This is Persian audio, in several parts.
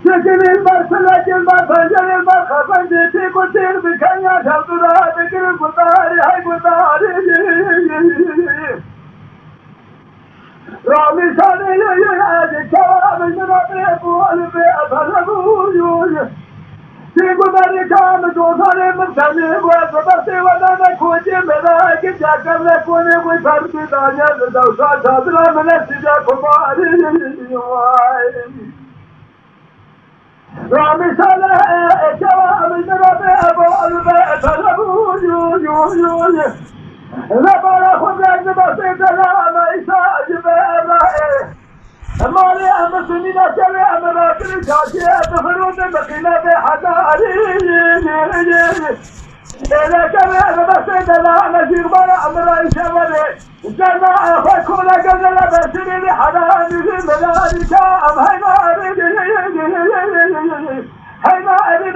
لكن البرس لكن البرس البرخ فنجتي كتير بكنيا شبدها ذكر القطاري هاي قطاري رامي شاني يجي كواب الجنابي والبي أفلقوا تيقو بري كام دوزاني مرتني وزبرتي ودانا كوجي ملاكي جاكر لكوني ويفرد دانيا لدوشا شادنا من السجا كباري رامي شاني كواب الجنابي والبي أفلقوا لبارا خدك بسي دلام إيسا جبه مالي أمسنينا كوي أمراكل جاكي أتفرون بقنا بحداري إذا كوي بسي دلام نجير بارا أمرا إيشوالي جنا أخوكونا قبل بسيني لحداري ملاري كام هينا أريد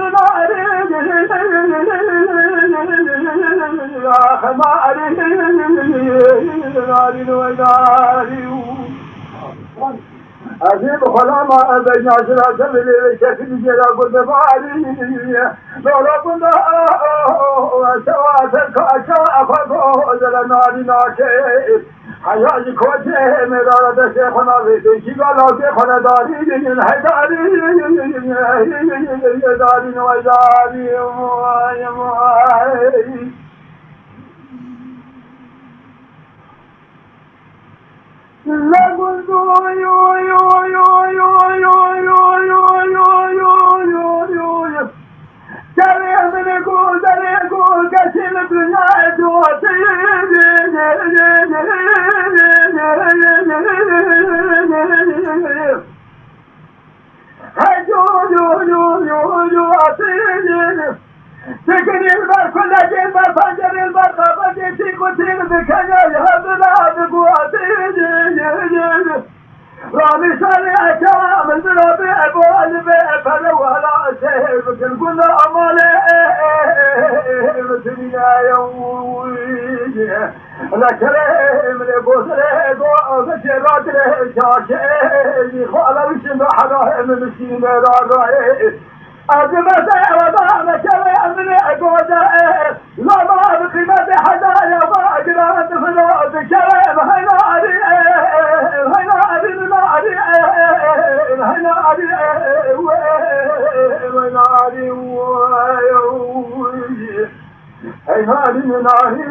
ناري آخ ما أريد ناري ناري أجيب خلاما بين عشرة سبيل شكل جلا قد فعلي لولا كنا سواتك أشاء فضو جل ناري ناكي حياتي كوتي مدارة شيخنا في شيخنا شيخنا داري حيداري داري ويداري لا قلت كسل الدنيا دوتي سكن البر كل جنب فجر البر فجتي كتير بكنيا يهبنا بقوتي رامي شاني أكام البرابي أبو البي فلو هلا شيء بكل كنا أمالي بسنيا يومي لكريم لبوسري وغشرات الشاشي خوالا بشن حدا من مسكين راغي أجمع سيوضا كوي أمني أقودا لا ما بقيمة حدا يبا أجرات فلوز كوي هينا أري هينا أري ناري هينا أري وينا أري هينا أري ناري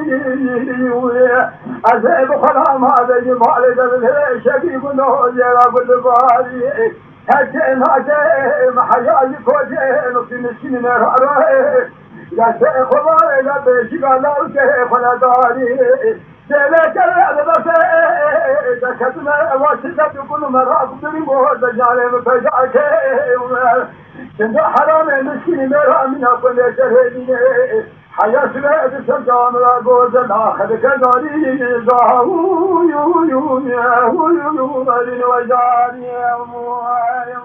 أزيب خلام هذا جمال دبل شكيب نوزيرا بالباري هجين محياي كوجين وفي مسكين رأي يا شيخ الله لا بيشي قالوا شيخ ولا داري سيلك الأبدا دكتنا واسدة يقول مراب بريمو دجالي مفجعك كنت حرام مسكين مرا من أقل شهيدين حياة لا تسجع من أقول الآخر كداري زاهو يو يو يو يو يو يو يو